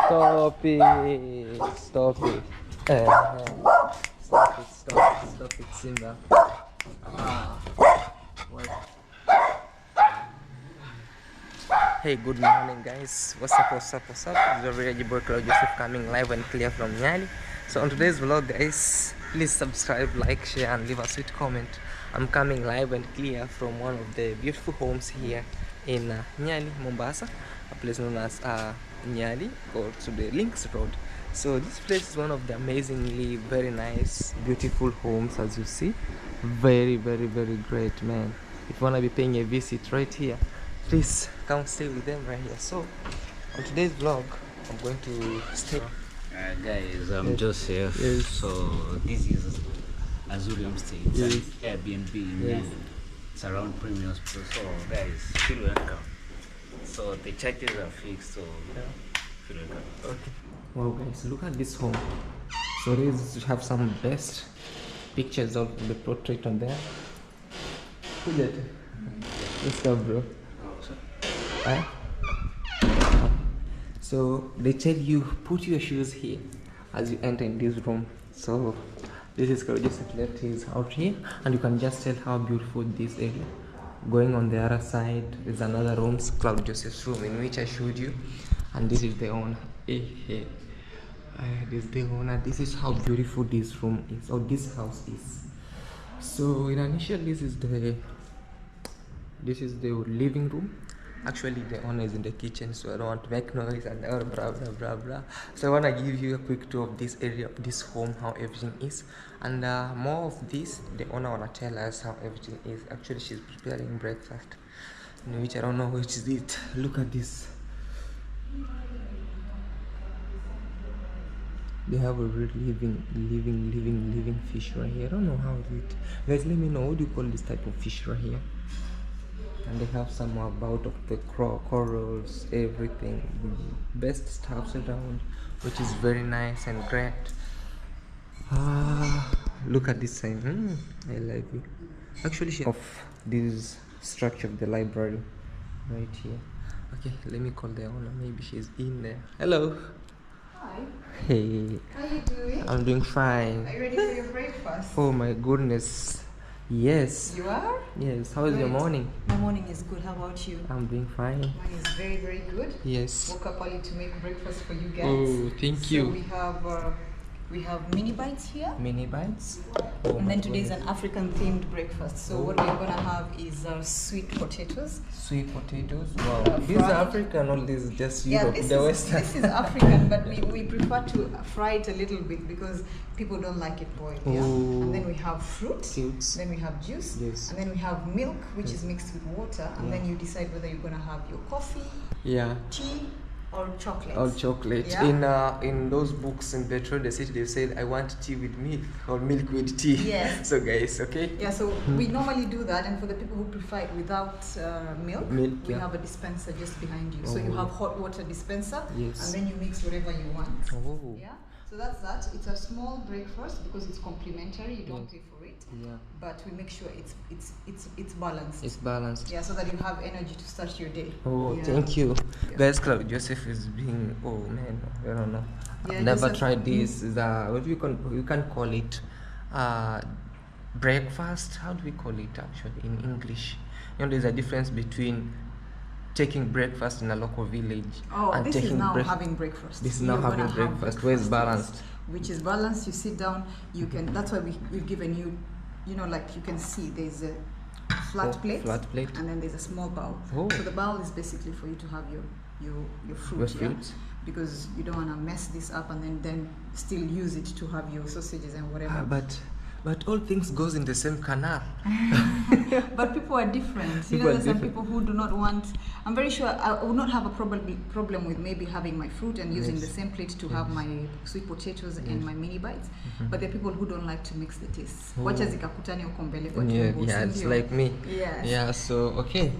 Stop it. Stop it. Stop it. Stop it, Simba. What? Hey, good morning, guys. What's up? This is already Claude Joseph coming live and clear from Nyali. So on today's vlog, guys, please subscribe, like, share, and leave a sweet comment. I'm coming live and clear from one of the beautiful homes here in Nyali, Mombasa, a place known as Nyali, or to the Links Road. So this place is one of the amazingly very nice, beautiful homes, as you see. Very great, man. If you want to be paying a visit right here, please come stay with them right here. So on today's vlog, I'm going to stay. Guys, I'm Joseph. Yes. So this is Azuri Homestay. It's an AIRBNB in Nyali. It's around premium hospital. So guys, feel welcome. So the charges are fixed, so feel welcome. Okay. Wow, guys, look at this home. So these have some best pictures of the portrait on there. Who did it? Let's go, bro. Huh? So they tell you put your shoes here as you enter in this room. So this is Claude Joseph left his out here, and you can just tell how beautiful this area. Going on the other side is another room, Claude Joseph's room, in which I showed you, and this is the owner. This is the owner. This is how beautiful this room is, or this house is. So in initial, this is the living room. Actually, the owner is in the kitchen, so I don't want to make noise and blah blah blah. So I want to give you a quick tour of this area, of this home, how everything is, and more of this. The owner wanna tell us how everything is. Actually, she's preparing breakfast, in which I don't know which is it. Look at this. They have a real living fish right here. I don't know how is it. Guys, let me know, what do you call this type of fish right here? And they have some about of the corals, everything, best stuffs around, which is very nice and great. Look at this sign. I love it. Actually, she of this structure of the library right here. Okay, let me call the owner. Maybe she's in there. Hello. Hi. Hey. How are you doing? I'm doing fine. Are you ready for your breakfast? Oh my goodness. Yes. You are? Yes. How is your morning? My morning is good. How about you? I'm doing fine. Mine is very good. Yes. Woke up early to make breakfast for you guys. Oh, thank you. So we have mini bites here. Mini bites. And then today is an African themed breakfast. So what we're gonna have is sweet potatoes. Sweet potatoes. Wow. These are African, or this is just Europe, this the Western? is African, but we prefer to fry it a little bit because people don't like it boiled. Yeah? And then we have fruit. Then we have juice. Yes. And then we have milk, which is mixed with water. And then you decide whether you're gonna have your coffee, tea, or chocolate. Or chocolate. Yeah? In those books in Petro, they said I want tea with milk, or milk with tea. Yes. So guys, okay. Yeah. So we normally do that, and for the people who prefer it without milk, we have a dispenser just behind you. So you have hot water dispenser, and then you mix whatever you want. Oh. Yeah. So that's that. It's a small breakfast because it's complimentary. You don't pay for it. Yeah. But we make sure it's balanced. It's balanced. Yeah, so that you have energy to start your day. Oh, thank you. Guys, Claude Joseph is being, oh man, I don't know. I've never tried this. What we can call it breakfast. How do we call it actually in English? You know, there's a difference between taking breakfast in a local village and this taking is now having breakfast. This is now having breakfast. Where is balanced? Which is balanced. You sit down. You can. That's why we've given you. You know, like you can see, there's a flat plate, and then there's a small bowl. So the bowl is basically for you to have your fruit, because you don't want to mess this up and then still use it to have your sausages and whatever. But all things goes in the same canal. But people are different. There's some people who do not want. I'm very sure I would not have a problem with maybe having my fruit and using the same plate to have my sweet potatoes and my mini bites. But there are people who don't like to mix the tastes. Wacha zikakutane huko mbele kwa tumbo. Yeah, it's like me. Yes. Yeah. So okay,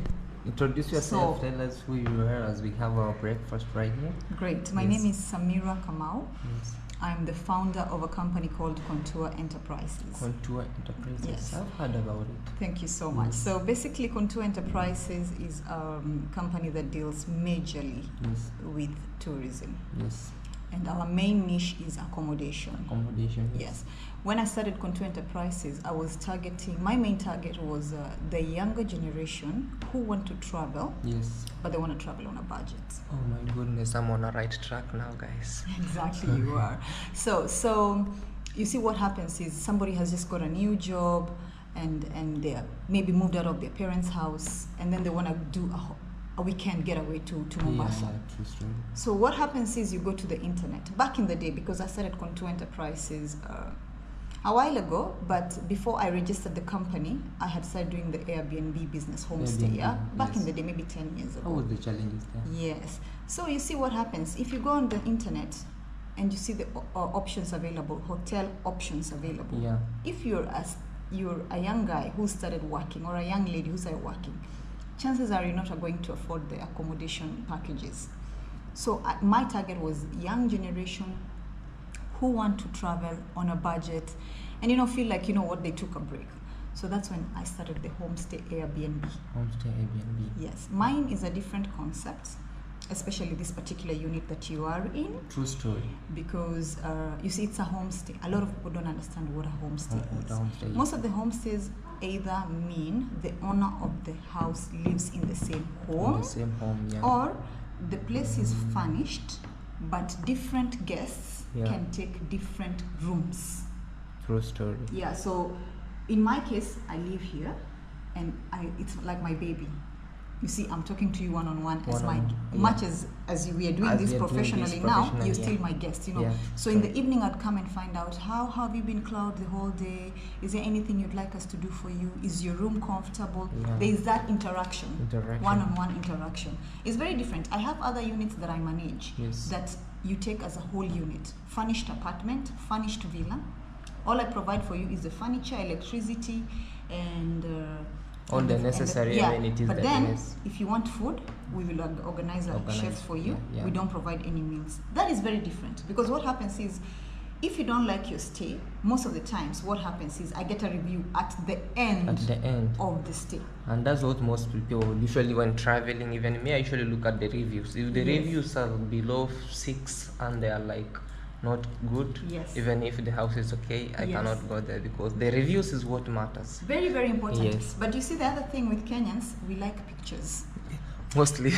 Introduce yourself, tell us who you are as we have our breakfast right here. Great. My name is Samira Kamau. Yes. I'm the founder of a company called Contour Enterprises. Contour Enterprises. Yes. I've heard about it. Thank you so much. So basically, Contour Enterprises is a company that deals majorly with tourism. Yes. And our main niche is accommodation. Accommodation. Yes. When I started Contour Enterprises, I was targeting, my main target was the younger generation who want to travel. Yes. But they want to travel on a budget. Oh my goodness, I'm on the right track now, guys. Exactly, you are. So you see what happens is somebody has just got a new job and they maybe moved out of their parents' house and then they want to do a weekend getaway to Mombasa. Yeah, true story. So what happens is you go to the internet. Back in the day, because I started Contour Enterprises a while ago, but before I registered the company, I had started doing the AIRBNB business, homestay, back in the day, maybe 10 years ago. How was the challenges there? Yes. So you see what happens. If you go on the internet and you see the options available, hotel options available. Yeah. If you're a young guy who started working or a young lady who started working, chances are you're not going to afford the accommodation packages. So my target was young generation who want to travel on a budget and feel like what they took a break. So that's when I started the Homestay AIRBNB. Homestay AIRBNB. Yes, mine is a different concept, especially this particular unit that you are in. True story. Because you see, it's a homestay. A lot of people don't understand what a homestay is. Homestay. Most of the homestays either mean the owner of the house lives in the same home, or the place is furnished, but different guests can take different rooms. True story. Yeah, so in my case, I live here and it's like my baby. You see, I'm talking to you one-on-one much as we are doing this professionally now, you're still my guest, So in the evening, I'd come and find out, how have you been, Claude, the whole day? Is there anything you'd like us to do for you? Is your room comfortable? Yeah. There is that interaction. One-on-one interaction. It's very different. I have other units that I manage that you take as a whole unit. Furnished apartment, furnished villa. All I provide for you is the furniture, electricity, and all the necessary amenities. But then, if you want food, we will organize a chef for you. Yeah. We don't provide any meals. That is very different, because what happens is, if you don't like your stay, most of the times what happens is I get a review at the end of the stay. And that's what most people usually, when traveling, even me, I usually look at the reviews. If the reviews are below 6 and they are like not good, even if the house is okay, I cannot go there, because the reviews is what matters. Very, very important. But you see, the other thing with Kenyans, we like pictures. Mostly.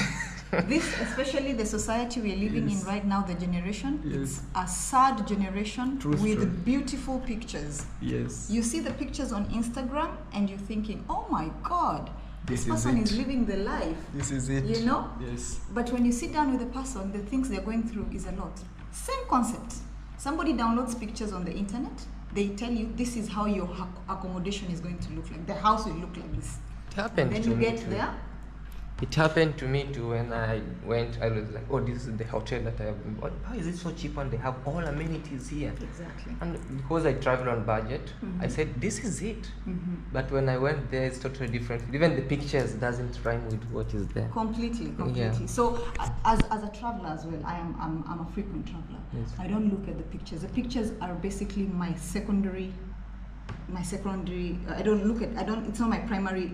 This, especially the society we are living in right now, the generation, it's a sad generation with beautiful pictures. Yes. You see the pictures on Instagram and you're thinking, oh my God, this person is living the life. This is it. Yes. But when you sit down with the person, the things they're going through is a lot. Same concept. Somebody downloads pictures on the internet. They tell you this is how your accommodation is going to look like. The house will look like this. It happened and then to you me get too. there. It happened to me too. When I went, I was like, oh, this is the hotel that I have been bought. How is it so cheap and they have all amenities here? Exactly. And because I travel on budget, I said, this is it. But when I went there, it's totally different. Even the pictures doesn't rhyme with what is there. Completely. Yeah. So as a traveler as well, I'm a frequent traveler. Yes. I don't look at the pictures. The pictures are basically my secondary. It's not my primary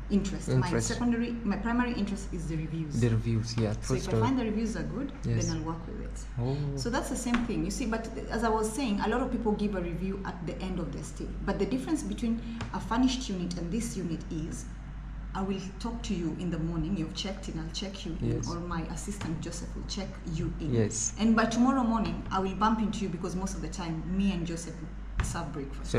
interest. My primary interest is the reviews. The reviews, yeah. So if I find the reviews are good, then I'll work with it. Oh. So that's the same thing. You see, but as I was saying, a lot of people give a review at the end of their stay. But the difference between a furnished unit and this unit is, I will talk to you in the morning, you've checked in, I'll check you in, or my assistant Joseph will check you in. Yes. And by tomorrow morning, I will bump into you, because most of the time, me and Joseph will serve breakfast.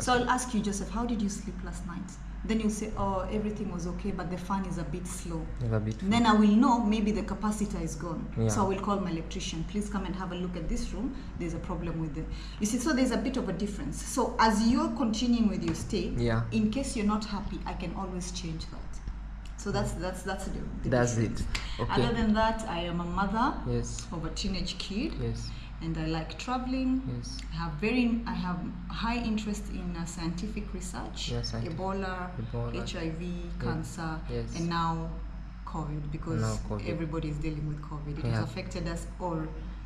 So I'll ask you, Joseph, how did you sleep last night? Then you'll say, oh, everything was okay, but the fan is a bit slow. Then I will know maybe the capacitor is gone. So I will call my electrician, please come and have a look at this room. There's a problem with the... You see, so there's a bit of a difference. So as you're continuing with your stay, in case you're not happy, I can always change that. So that's the That's difference. it. Okay. Other than that, I am a mother Yes. of a teenage kid. Yes. and I like traveling. Yes. I have high interest in scientific research, Yes, Ebola, HIV, cancer, yes. and now COVID, because everybody is dealing with COVID. It has affected us all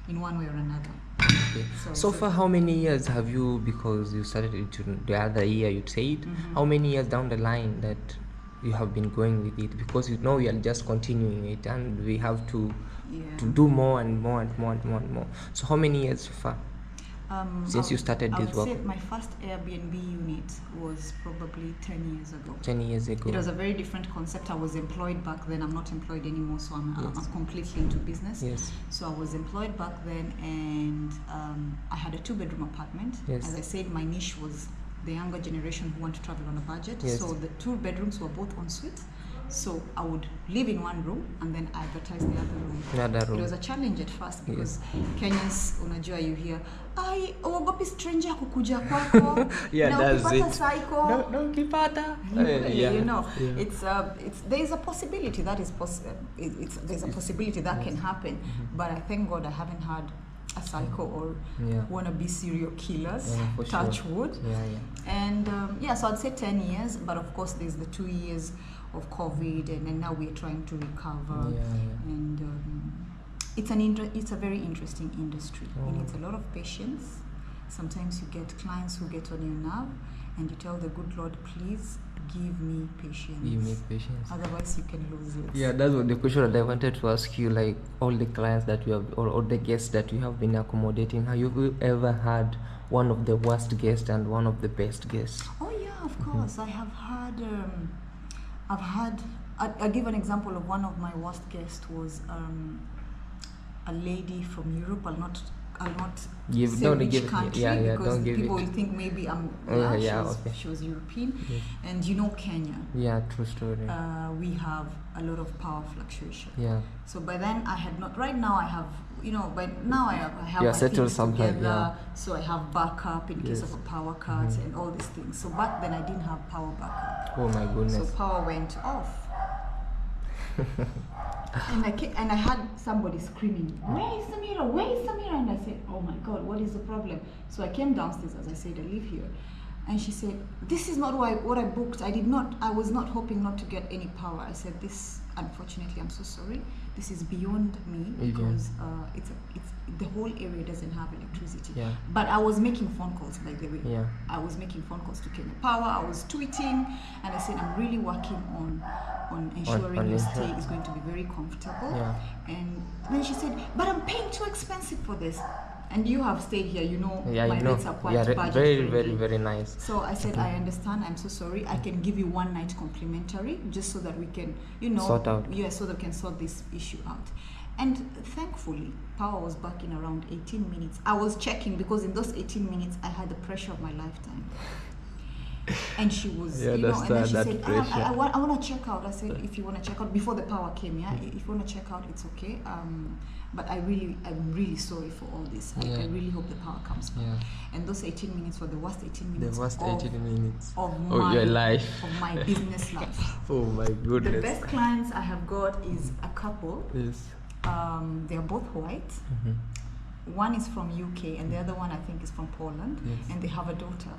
in one way or another. Okay. So far, how many years have you, because you started it the other year, you said, how many years down the line that you have been going with it? Because you know we are just continuing it, and we have to do more and more and more and more and more. So how many years so far since you started this work? I would say my first Airbnb unit was probably 10 years ago. 10 years ago. It was a very different concept. I was employed back then. I'm not employed anymore, so I'm completely into business. Yes. So I was employed back then, and I had a 2-bedroom apartment. Yes. As I said, my niche was the younger generation who want to travel on a budget. Yes. So the 2 bedrooms were both en suite. So I would live in one room and then advertise the other room. It was a challenge at first because Kenyans, unajua, you hear, "Ai, ogopi stranger kukuja kwako." Yeah, that's it. Psycho. No, kipata. You know, it's there is a possibility that is possible. There's a possibility that can happen, but I thank God I haven't had a psycho or wannabe serial killers. Touch wood. And so I'd say 10 years, but of course there's the 2 years of COVID, and then now we're trying to recover. And it's a very interesting industry. It needs a lot of patience. Sometimes you get clients who get on your nerve, and you tell the good Lord, please give me patience. Give me patience. Otherwise, you can lose it. Yeah, that's what the question that I wanted to ask you. Like all the clients that you have, or all the guests that you have been accommodating, have you ever had one of the worst guests and one of the best guests? Oh yeah, of course. I have had. I'll give an example of one of my worst guests was a lady from Europe. I'll not say which country because people will think maybe she was European. And you know Kenya. Yeah, true story. We have a lot of power fluctuation. Yeah. So by then I had not. Right now I have. By now I have my settled things together. Yeah. So I have backup in case of a power cut and all these things. So back then I didn't have power backup. Oh my goodness. So power went off. And I had somebody screaming, "Where is Samira? Where is Samira?" And I said, "Oh my God, what is the problem?" So I came downstairs, as I said, I live here. And she said, "This is not what I booked. I was not hoping not to get any power." I said, "This, unfortunately, I'm so sorry. This is beyond me because it's the whole area doesn't have electricity." Yeah. But I was making phone calls, by the way. Yeah. I was making phone calls to Kenya Power. I was tweeting, and I said, "I'm really working on ensuring your stay is going to be very comfortable." Yeah. And then she said, "But I'm paying too expensive for this." And you have stayed here, my rates are quite budget very, friendly. very nice. So I said, "I understand, I'm so sorry. I can give you 1 night complimentary just so that we can, sort out. Yeah, so that we can sort this issue out." And thankfully, power was back in around 18 minutes. I was checking because in those 18 minutes, I had the pressure of my lifetime. And she was, and then she said, I want to check out. I said, "If you want to check out," before the power came, if you want to check out, it's okay. But I'm really sorry for all this. I really hope the power comes back. Yeah. And those 18 minutes were the worst 18 minutes. The worst 18 minutes of your life. Of my business life. Oh my goodness. The best clients I have got is a couple. Yes. They are both white. One is from UK and the other one I think is from Poland. Yes. And they have a daughter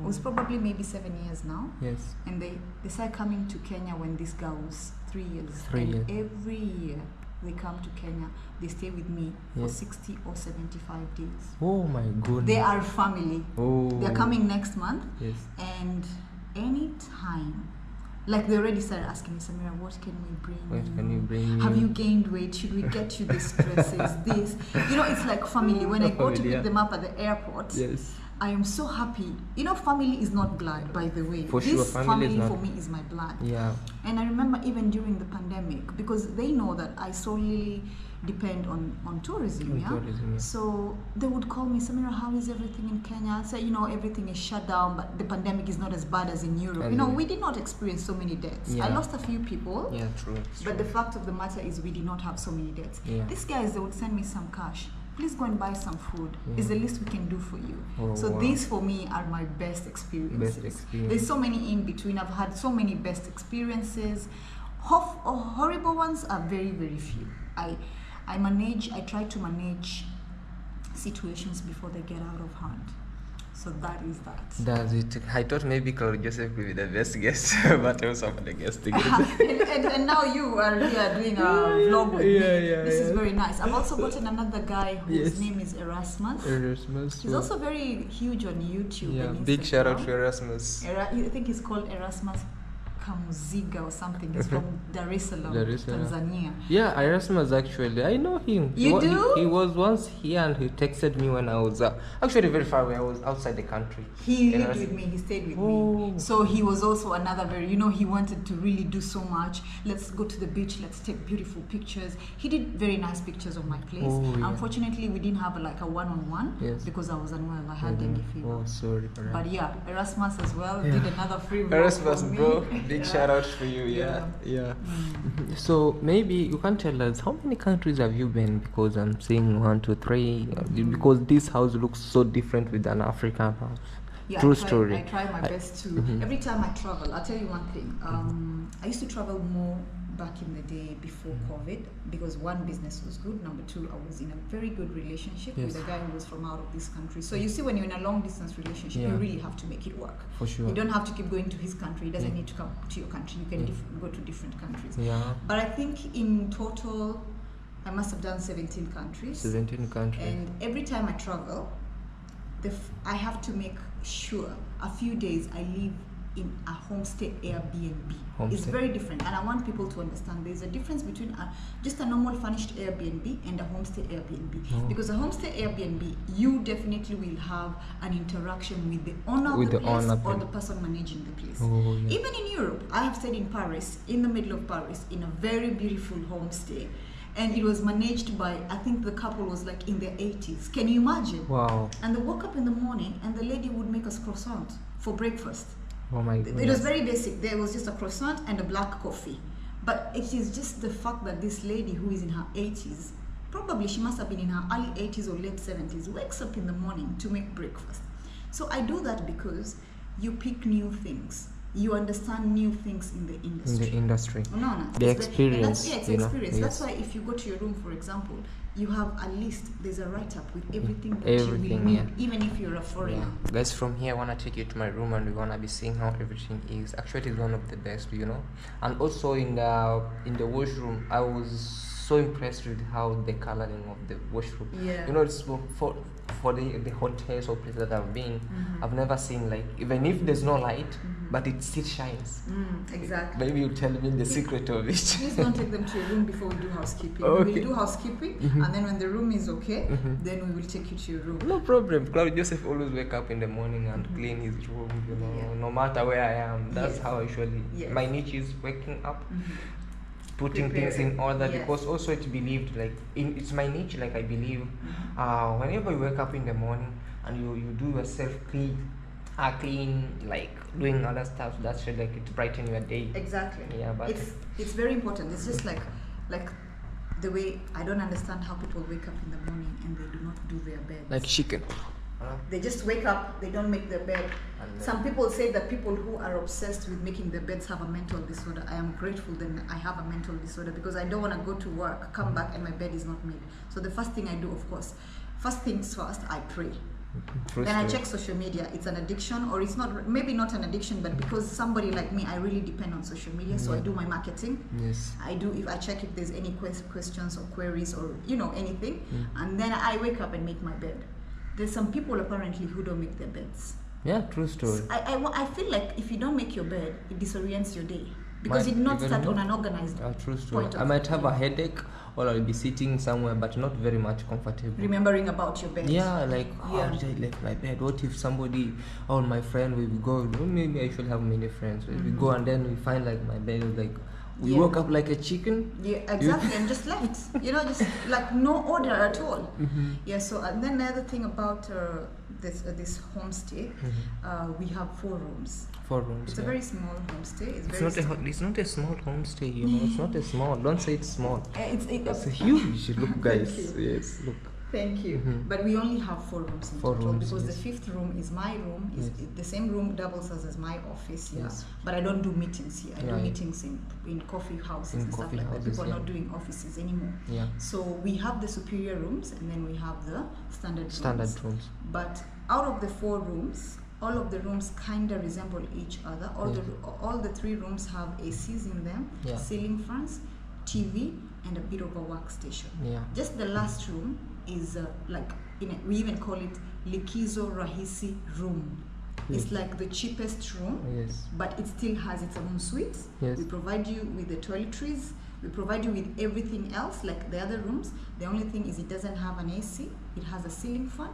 who's probably maybe 7 years now. Yes. And they started coming to Kenya when this girl was 3 years. 3 years. Every year they come to Kenya, they stay with me for 60 or 75 days. Oh my goodness. They are family. Oh. They're coming next month. Yes. And anytime, like they already started asking me, "Samira, what can we bring What can you bring Have you? you gained weight? Should we get you these dresses? This?" It's like family. When I go to pick them up at the airport, yes, I am so happy. Family is not blood, by the way. For sure, family for me is my blood. Yeah. And I remember even during the pandemic, because they know that I solely depend on tourism. Tourism, yeah. So they would call me, "Samira, how is everything in Kenya?" I say, everything is shut down, but the pandemic is not as bad as in Europe. We did not experience so many deaths. Yeah. I lost a few people. Yeah, true. But the fact of the matter is we did not have so many deaths. Yeah. These guys, they would send me some cash. "Please go and buy some food. It's the least we can do for you." So these for me are my best experiences. There's so many in between. I've had so many best experiences. Horrible ones are very, very few. I try to manage situations before they get out of hand. So that is that. That's it. I thought maybe Claude Joseph would be the best guest, but also for the guest again. and now you are here doing a vlog with me. This is very nice. I've also gotten another guy whose name is Erasmus. He's also very huge on YouTube. Yeah, and big shout out to Erasmus. I think he's called Erasmus Kamuziga or something. He's from Dar es Salaam, Tanzania. Yeah, Erasmus actually. I know him. You do? He was once here and he texted me when I was actually very far away. I was outside the country. He lived with me. He stayed with me. So he was also another very, he wanted to really do so much. Let's go to the beach. Let's take beautiful pictures. He did very nice pictures of my place. Unfortunately, we didn't have like a one-on-one because I was unwell. I had dengue fever. Oh, sorry. But yeah, Erasmus as well did another free vlog Erasmus, for me. bro. Big shout out for you. Yeah. So maybe you can tell us how many countries have you been? Because I'm saying 1, 2, 3. Because this house looks so different with an African house. Yeah, True story. I try my best to. Every time I travel, I'll tell you one thing. I used to travel more back in the day before COVID because one, business was good. Number two, I was in a very good relationship with a guy who was from out of this country. So you see, when you're in a long distance relationship, you really have to make it work. For sure. You don't have to keep going to his country. He doesn't need to come to your country. You can go to different countries. Yeah. But I think in total, I must have done 17 countries. 17 countries. And every time I travel, I have to make sure a few days I live in a homestay AIRBNB. It's very different, and I want people to understand there's a difference between just a normal furnished AIRBNB and a homestay AIRBNB. Because a homestay AIRBNB, you definitely will have an interaction with the owner of the place or the person managing the place. Even in Europe, I have stayed in Paris, in the middle of Paris, in a very beautiful homestay. And it was managed by, I think the couple was like in their 80s. Can you imagine? Wow. And they woke up in the morning and the lady would make us croissant for breakfast. Oh my goodness. It was very basic. There was just a croissant and a black coffee. But it is just the fact that this lady who is in her 80s, probably she must have been in her early 80s or late 70s, wakes up in the morning to make breakfast. So I do that because you pick new things. You understand new things in the industry. No. The experience. It's experience. That's why if you go to your room, for example, you have a list. There's a write-up with everything that you will need, even if you're a foreigner. Guys, from here I want to take you to my room and we want to be seeing how everything is. Actually, it's one of the best, And also in the washroom, I was so impressed with how the coloring of the washroom. It's for the hotels or places that I've been, I've never seen like, even if there's no light, but it still shines. Exactly. Maybe you tell me the secret of it. Please don't take them to your room before we do housekeeping. We'll do housekeeping, and then when the room is okay, then we will take you to your room. No problem. Claude Joseph always wake up in the morning and clean his room, no matter where I am. That's how I usually, my niche is waking up, putting things in order, because also it's believed, like, it's my niche, like I believe, whenever you wake up in the morning and you do yourself clean, like doing other stuff, that's like it brighten your day. Exactly. Yeah, but it's very important. It's just like the way I don't understand how people wake up in the morning and they do not do their beds. Like chicken. They just wake up, they don't make their bed. Some people say that people who are obsessed with making their beds have a mental disorder. I am grateful that I have a mental disorder because I don't want to go to work, come back and my bed is not made. So the first thing I do, of course, first things first, I pray. Then I check social media. It's an addiction, or it's not, maybe not an addiction, but because somebody like me, I really depend on social media. So I do my marketing. If I check if there's any questions or queries or anything, and then I wake up and make my bed. There's some people apparently who don't make their beds. Yeah, true story. So I feel like if you don't make your bed, it disorients your day because you did not start on an organized true story. point. I might have a headache, or I'll be sitting somewhere but not very much comfortable. Remembering about your bed. Yeah, like how did I leave my bed? What if somebody or my friend will go? Maybe I should have many friends. We go and then we find like my bed is like. We woke up like a chicken. Yeah, exactly, and just left. Just like no order at all. Yeah. So and then the other thing about this homestay, we have 4 rooms. 4 rooms. It's a very small homestay. It's not a small homestay. It's not a small. Don't say it's small. It's a huge. Look, guys. Yes, look. Thank you. But we only have 4 rooms in total because yes. the 5th room is my room. Is the same room doubles as my office. Yeah. Yes. But I don't do meetings here. I do meetings in coffee houses and stuff like that. People are not doing offices anymore. Yeah. So we have the superior rooms and then we have the standard rooms. But out of the 4 rooms, all of the rooms kind of resemble each other. All the 3 rooms have ACs in them, ceiling fans, TV, and a bit of a workstation. Yeah. Just the last room is we even call it Likizo Rahisi room. It's like the cheapest room, but it still has its own suites. We provide you with the toiletries. We provide you with everything else like the other rooms. The only thing is it doesn't have an AC. It has a ceiling fan,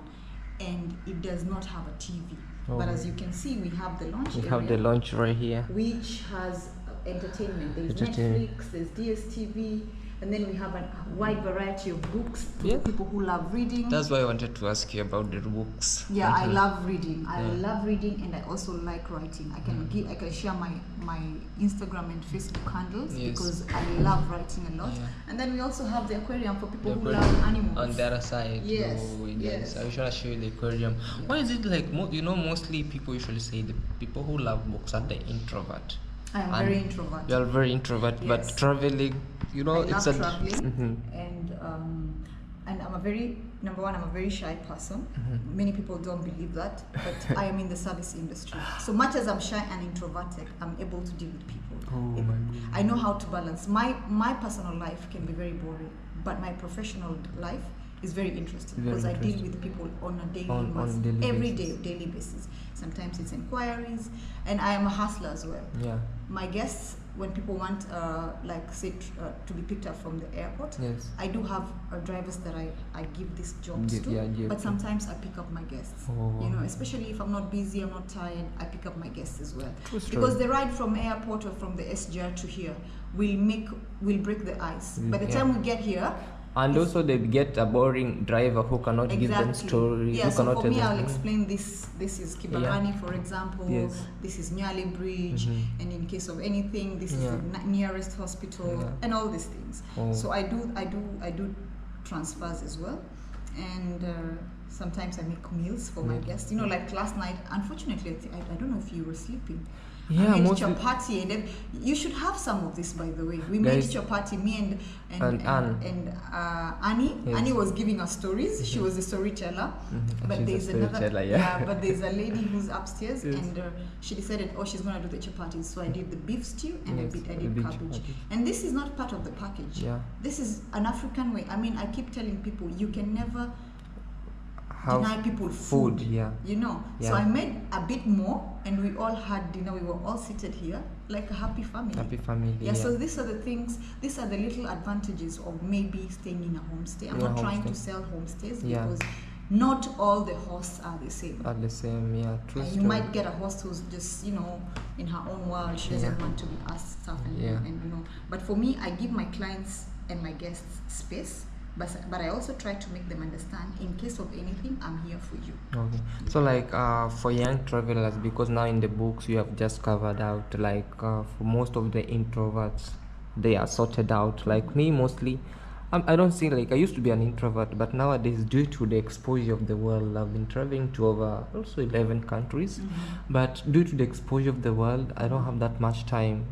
and it does not have a TV. But as you can see, we have the lounge area. We have the lounge right here, which has entertainment. There's Netflix, there's DSTV, and then we have a wide variety of books for people who love reading. That's why I wanted to ask you about the books. Yeah, I love reading. I love reading, and I also like writing. I can share my Instagram and Facebook handles because I love writing a lot. And then we also have the aquarium for people who love animals. On the other side, yes. I should show you the aquarium. Why is it like mostly people usually say the people who love books are the introvert? I am very introvert. You are very introvert, but traveling, I love traveling, and I'm a very shy person. Many people don't believe that, but I am in the service industry. So much as I'm shy and introverted, I'm able to deal with people. I know how to balance. My personal life can be very boring, but my professional life is very interesting because I deal with people on a daily basis. Sometimes it's inquiries, and I am a hustler as well. Yeah. My guests, when people want, to be picked up from the airport, I do have drivers that I give these jobs to. But sometimes I pick up my guests. Especially if I'm not busy, I'm not tired, I pick up my guests as well. Because the ride from airport or from the SGR to here will break the ice. By the time we get here. And also they get a boring driver who cannot give them stories. Yeah, so for me, I'll explain this. This is Kibarani, for example. This is Diani Beach, and in case of anything, this is the nearest hospital, and all these things. So I do transfers as well, and sometimes I make meals for my guests. Like last night, unfortunately, I don't know if you were sleeping. Yeah, I made chapati, and you should have some of this, by the way. We made chapati, me and Annie. Annie was giving us stories. She was a storyteller, but there's another. But there's a lady who's upstairs, and she decided, she's gonna do the chapati. So I did the beef stew, and I did cabbage. And this is not part of the package. This is an African way. I mean, I keep telling people you can never deny people food. So I made a bit more, and we all had dinner. We were all seated here like a happy family. So these are the things, these are the little advantages of maybe staying in a homestay. I'm not trying to sell homestays because not all the hosts are the same. True. You might get a host who's just in her own world. She doesn't want to be asked stuff, and but for me, I give my clients and my guests space. But I also try to make them understand, in case of anything, I'm here for you. Okay. So for young travelers, because now in the books you have just covered out, for most of the introverts, they are sorted out. Like me, mostly, I don't see, I used to be an introvert, but nowadays, due to the exposure of the world, I've been traveling to over also 11 countries. But due to the exposure of the world, I don't have that much time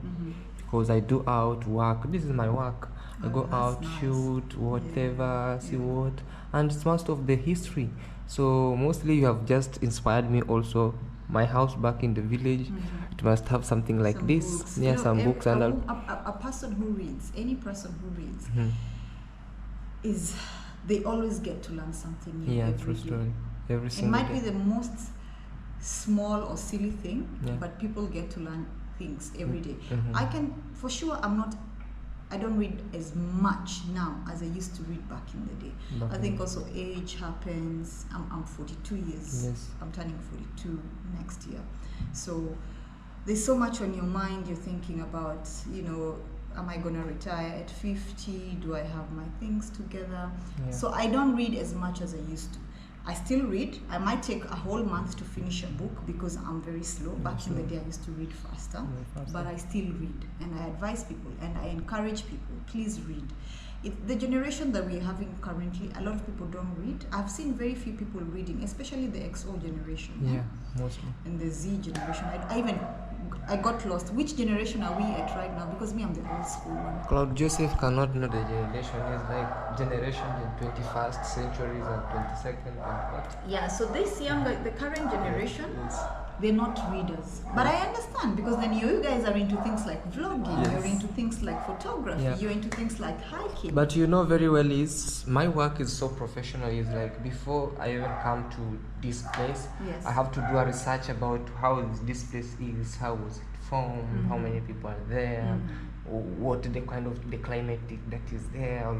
because I do out work. This is my work. I go out, shoot, whatever, see what, and it's most of the history. So mostly you have just inspired me also. My house back in the village, it must have something like some this. Books. Some books. And a person who reads, any person who reads, they always get to learn something new every day. It might be the most small or silly thing, but people get to learn things every day. I don't read as much now as I used to read back in the day. I think also age happens. I'm 42 years. I'm turning 42 next year. So there's so much on your mind. You're thinking about, am I going to retire at 50? Do I have my things together? So I don't read as much as I used to. I still read. I might take a whole month to finish a book because I'm very slow. Back in the day, I used to read faster, but I still read. And I advise people and I encourage people, please read. the generation that we're having currently, a lot of people don't read. I've seen very few people reading, especially the XO generation. Yeah, mostly. And the Z generation. I got lost. Which generation are we at right now? Because me, I'm the old school one. Claude Joseph cannot know the generation. It's like generation in 21st centuries and 22nd and what? Yeah, so this younger, the current generation, they're not readers. But I understand, because then you guys are into things like vlogging, you're into things like photography, you're into things like hiking. But you know very well my work is so professional. It's like before I even come to this place, I have to do a research about how this place is, how was it formed, how many people are there, what the kind of the climate that is there, or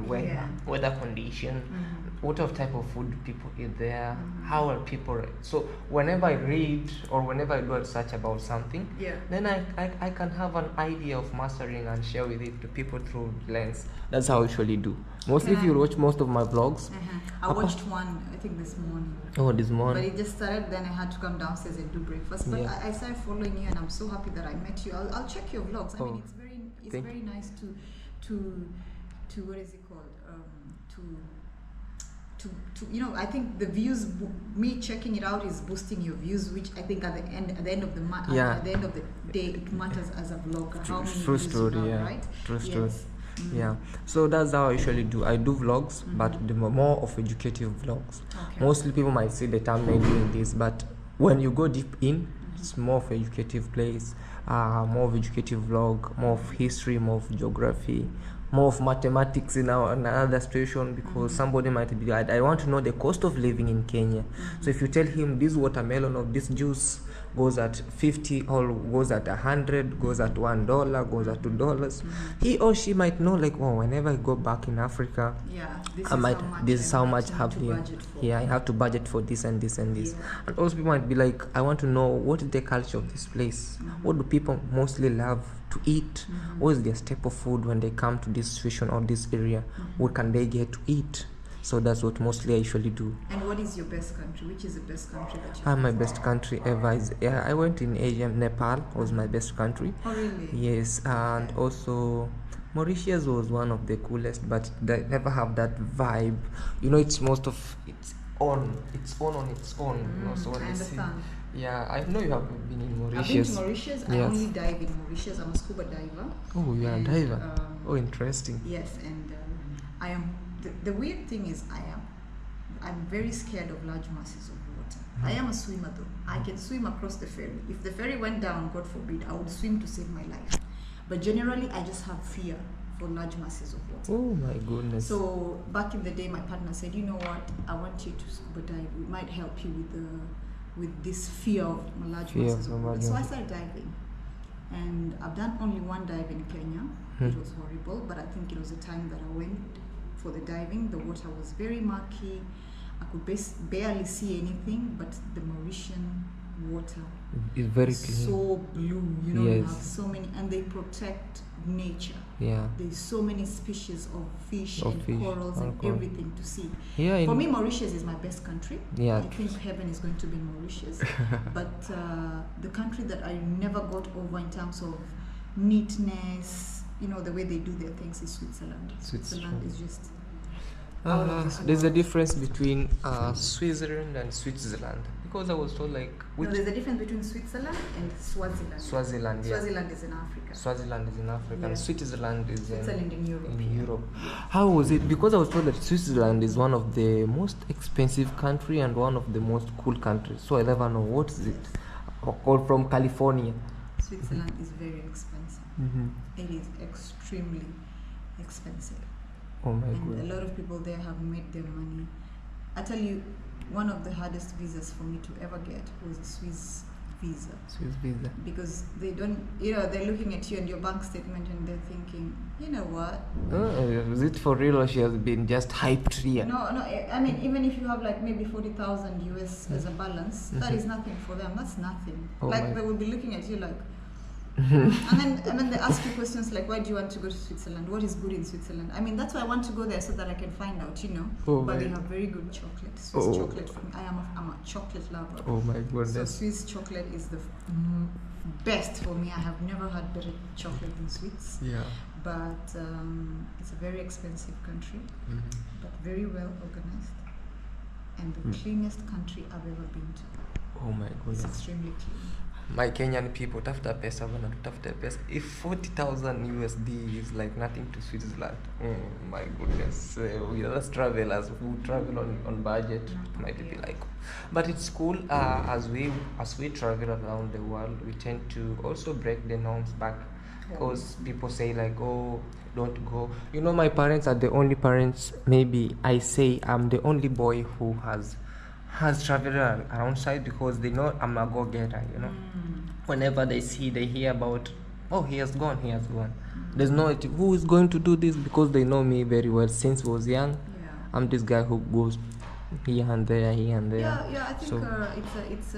weather condition, what of type of food people eat there, how are people. So whenever I read or whenever I do a research about something, then I can have an idea of mastering and share with it to people through lens. That's how I usually do. Mostly if you watch most of my vlogs. I watched one, I think this morning. Oh, this morning. But it just started, then I had to come downstairs and do breakfast. But I started following you, and I'm so happy that I met you. I'll check your vlogs. I mean, it's very nice to what is it called? To you know, I think the views, me checking it out is boosting your views, which I think at the end of the month, at the end of the day, it matters as a vlogger. How many True views story, you have, right? True story. Yeah, so that's how I usually do. I do vlogs, but the more of educative vlogs. Mostly people might see the thumbnail doing this, but when you go deep in, it's more of educative place, more of educative vlog, more of history, more of geography, more of mathematics in another situation, because somebody might be like, I want to know the cost of living in Kenya. So if you tell him this watermelon or this juice goes at 50 or goes at 100, goes at $1, goes at $2, he or she might know, like, oh, whenever I go back in Africa, this is how much I have here. Yeah, I have to budget for this and this and this. And also people might be like, I want to know what is the culture of this place. What do people mostly love to eat? What is their staple food when they come to this situation or this area? What can they get to eat? So that's what mostly I usually do. And what is your best country? Which is the best country that you my best country ever is, I went in Asia. Nepal was my best country. Oh, really? Yes, and also Mauritius was one of the coolest, but they never have that vibe. You know, it's on its own. You know, so when I understand. Yeah, I know you have been in Mauritius. I've been to Mauritius. I only dive in Mauritius. I'm a scuba diver. Oh, you're a diver. Oh, interesting. Yes, and I am. The weird thing is I'm very scared of large masses of water. I am a swimmer though. I can swim across the ferry. If the ferry went down, God forbid, I would swim to save my life. But generally, I just have fear for large masses of water. Oh my goodness. So back in the day, my partner said, you know what, I want you to scuba dive. It might help you with this fear of large masses of water. So I started diving. And I've done only one dive in Kenya. It was horrible, but I think it was the time that I went for the diving. The water was very murky. I could barely see anything, but the Mauritian water is very clean, so blue, you know. You have so many, and they protect nature. There's so many species of fish and corals and everything to see. For me, Mauritius is my best country. I think heaven is going to be in Mauritius. But the country that I never got over in terms of neatness, you know, the way they do their things, is Switzerland. Switzerland is just there's a difference between Switzerland and Switzerland, because I was told like there's a difference between Switzerland and Swaziland. Swaziland is in Africa. Swaziland is in Africa, and Switzerland is in Europe. How was it? Because I was told that Switzerland is one of the most expensive country and one of the most cool countries. So I never know what is it. Or from California. Switzerland is very expensive. It is extremely expensive. Oh my and God. A lot of people there have made their money. I tell you, one of the hardest visas for me to ever get was a Swiss visa. Because they don't, you know, they're looking at you and your bank statement and they're thinking, you know what? Is it for real, or she has been just hyped here? No, I mean, even if you have like maybe 40,000 US as a balance, that is nothing for them. That's nothing. They will be looking at you like, and then they ask you questions like, why do you want to go to Switzerland? What is good in Switzerland? I mean, that's why I want to go there, so that I can find out, you know. But they have very good chocolate. Swiss chocolate for me. I'm a chocolate lover. Oh my goodness. So Swiss chocolate is the best for me. I have never had better chocolate than Swiss. but it's a very expensive country, but very well organized, and the cleanest country I've ever been to. Oh my goodness. It's extremely clean. My Kenyan people, tafuta pesa bana, tafuta pesa. If 40,000 USD is like nothing to Switzerland, my goodness, we as travelers who travel on budget, it might be like, but it's cool. As we travel around the world, we tend to also break the norms back, because people say like, oh, don't go. You know, my parents are the only parents. Maybe I say I'm the only boy who has traveled around side, because they know I'm a go-getter, you know. Whenever they hear about, oh, he has gone. There's no who is going to do this, because they know me very well since I was young. I'm this guy who goes here and there. Yeah, I think so, it's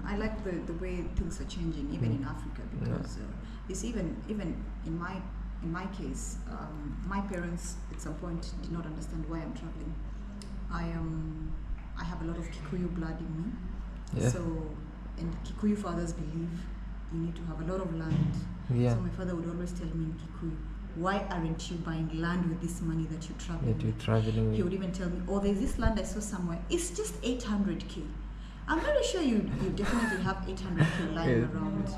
I like the way things are changing, even in Africa, because it's even in my case, my parents at some point did not understand why I'm traveling. I have a lot of Kikuyu blood in me, so, and Kikuyu fathers believe you need to have a lot of land. So my father would always tell me in Kikuyu, why aren't you buying land with this money that you're traveling with? He would even tell me, oh, there's this land I saw somewhere, it's just 800k. I'm very sure you definitely have 800k lying around,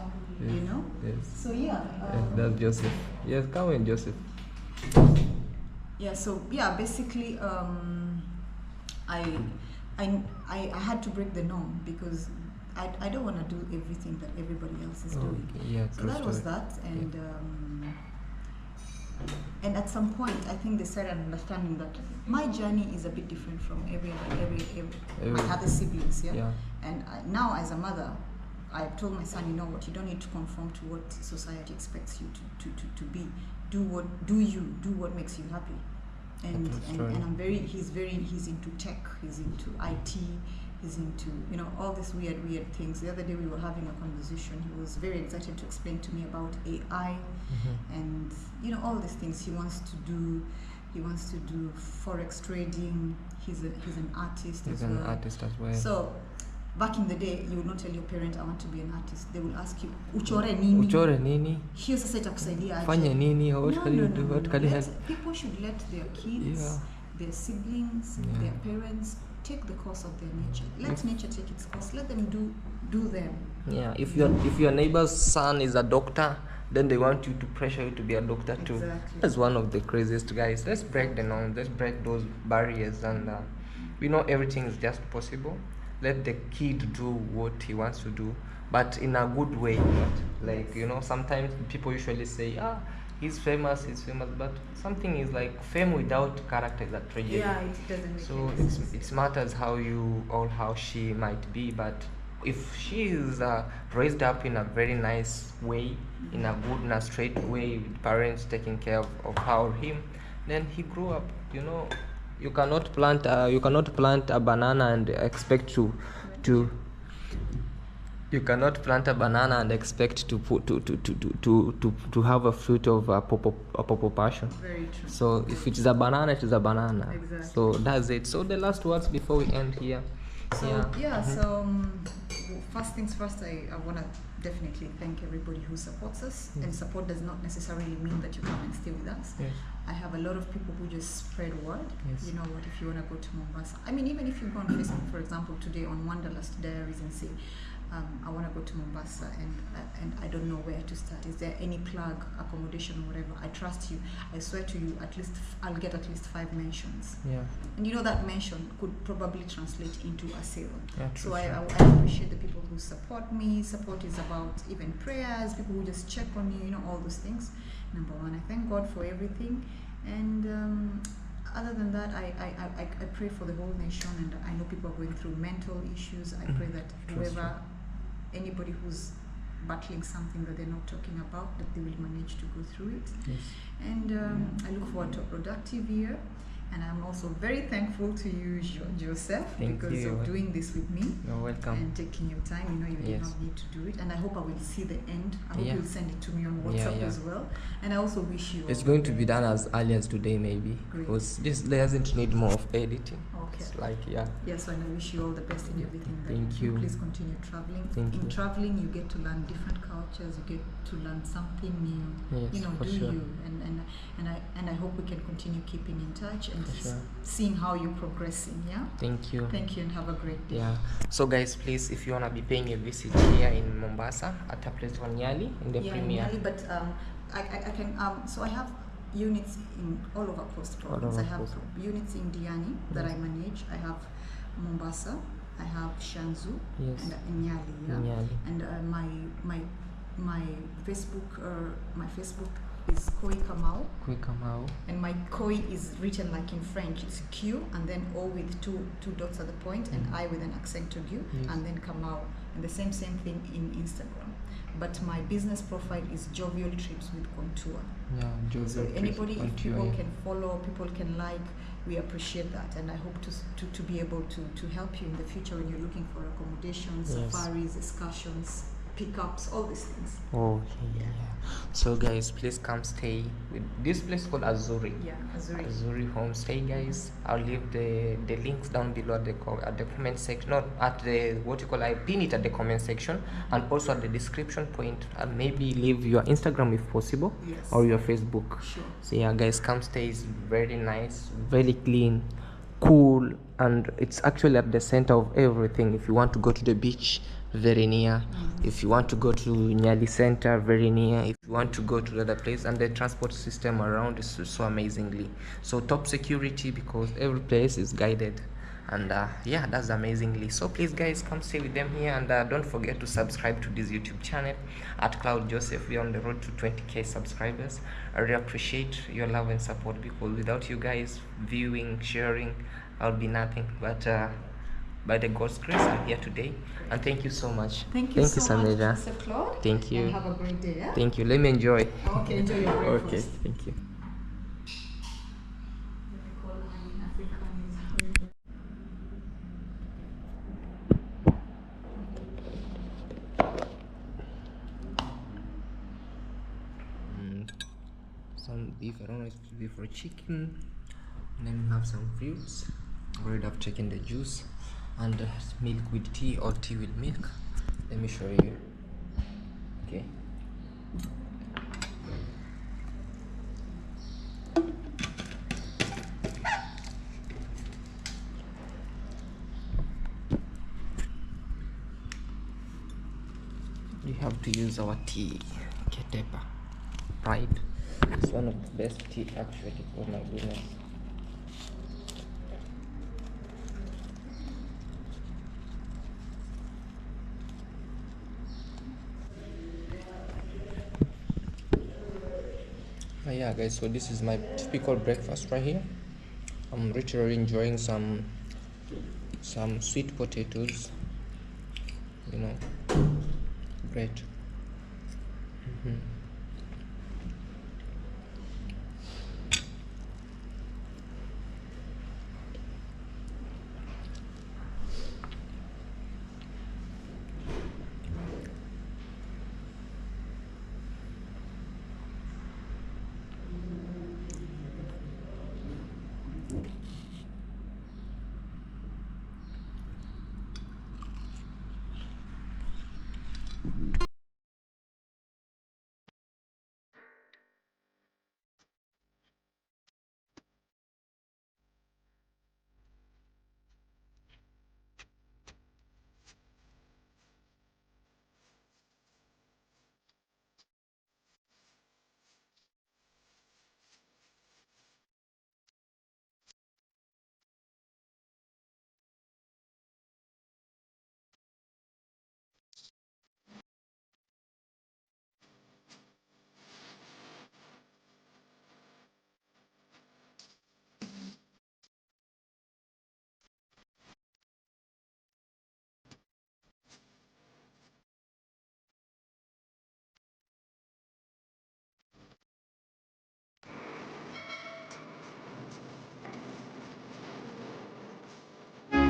you know? So that's Joseph. Yes, come in, Joseph. So basically I had to break the norm, because I don't want to do everything that everybody else is doing. So that was that, and at some point I think they started understanding that my journey is a bit different from every my other siblings. And now as a mother, I've told my son, you know what, you don't need to conform to what society expects you to be. Do what makes you happy. And he's into tech, he's into IT, he's into, you know, all these weird things. The other day we were having a conversation. He was very excited to explain to me about AI and, you know, all these things he wants to do. He wants to do forex trading. He's an artist as well. So back in the day, you would not tell your parent, I want to be an artist. They will ask you, uchore nini? Hiyo sasa itakusaidia aje? Fanya nini? What can you do? What can you help? People should let their kids, their siblings, their parents take the course of their nature. Let nature take its course. Let them do them. Yeah, if your neighbor's son is a doctor, then they want you to pressure you to be a doctor too. That's one of the craziest guys. Let's break the norms. Let's break those barriers, and we know everything is just possible. Let the kid do what he wants to do, but in a good way. Like, you know, sometimes people usually say, he's famous, but something is like fame without character is a tragedy. Yeah, it doesn't make sense. So it matters how you or how she might be, but if she is raised up in a very nice way, in a good and a straight way, with parents taking care of her or him, then he grew up, you know. You cannot plant a banana and expect to you cannot plant a banana and expect to have a fruit of a pawpaw passion. Very true. So if it is a banana, it is a banana. Exactly. So that's it. So the last words before we end here. So first things first, I want to definitely thank everybody who supports us. And support does not necessarily mean that you come and stay with us. I have a lot of people who just spread word. You know what, if you want to go to Mombasa, I mean, even if you go on Facebook, for example, today on Wanderlust Diaries, and say, I want to go to Mombasa and I don't know where to start. Is there any plug, accommodation, or whatever? I trust you. I swear to you, at least I'll get at least 5 mentions. And you know that mention could probably translate into a sale. So I appreciate the people who support me. Support is about even prayers, people who just check on you, you know, all those things. Number one, I thank God for everything. And other than that, I pray for the whole nation, and I know people are going through mental issues. I pray that anybody who's battling something that they're not talking about, that they will manage to go through it. And I look forward to a productive year. And I'm also very thankful to you, Joseph, because of doing this with me. You're welcome. And taking your time. You know, you did not need to do it. And I hope I will see the end. I hope you'll send it to me on WhatsApp as well. And I also wish you... It's going to be done as early as today, maybe. Great. Because this doesn't need more of editing. Okay. It's like, yeah. Yes, and I wish you all the best in everything. Thank you. Please continue traveling. Thank in you. traveling, you get to learn different cultures. You get to learn something new. Yes, you know, for do sure. you? And I hope we can continue keeping in touch and For sure. seeing how you're progressing. Yeah. Thank you. Thank you, and have a great day. Yeah. So guys, please, if you wanna be paying a visit here in Mombasa at a place called Nyali in the premier. Nyali, but I can so I have units in all over Coast Province. I have units in Diani that I manage. I have Mombasa. I have Shanzu. Yes. And in Nyali. Yeah. Nyali. And my Facebook is Koi Kamau. Koi Kamau. And my Koi is written like in French. It's Q and then O with two dots at the point, and I with an accent to U, and then Kamau. And the same thing in Instagram. But my business profile is Jovial Trips with Contour. Yeah, Jovial so Trips anybody, with if Contour, people can follow, people can like, we appreciate that. And I hope to be able to help you in the future when you're looking for accommodations, safaris, excursions, pickups, all these things. Okay, yeah. So guys, please come stay with this place called Azuri. Yeah, Azuri. Azuri Homestay, guys. I'll leave the links down below at the comment section. Not at the I pin it at the comment section, and also at the description point. And maybe leave your Instagram if possible, or your Facebook. Sure. So yeah, guys, come stay. It's very nice, very clean, cool, and it's actually at the center of everything. If you want to go to the beach, very near. If you want to go to Nyali Center, very near. If you want to go to the other place, and the transport system around is so amazingly. So top security, because every place is guided, and yeah, that's amazingly. So please guys, come stay with them here, and don't forget to subscribe to this YouTube channel at Cloud Joseph. We're on the road to 20k subscribers. I really appreciate your love and support, because without you guys viewing, sharing, I'll be nothing. But by the God's grace, I'm here today, and thank you so much. Thank you so much, Samira. Mr. Claude. Thank you. And have a great day. Yeah? Thank you. Let me enjoy. Okay, enjoy your breakfast. Okay, thank you. Some beef, I don't know if it's beef or chicken, and then we have some fruits. Already have taken the juice, and milk with tea or tea with milk. Let me show you. Okay. We have to use our tea, ketepa, right? It's one of the best tea actually. Oh my goodness. Yeah guys, so this is my typical breakfast right here. I'm literally enjoying some sweet potatoes, you know, great.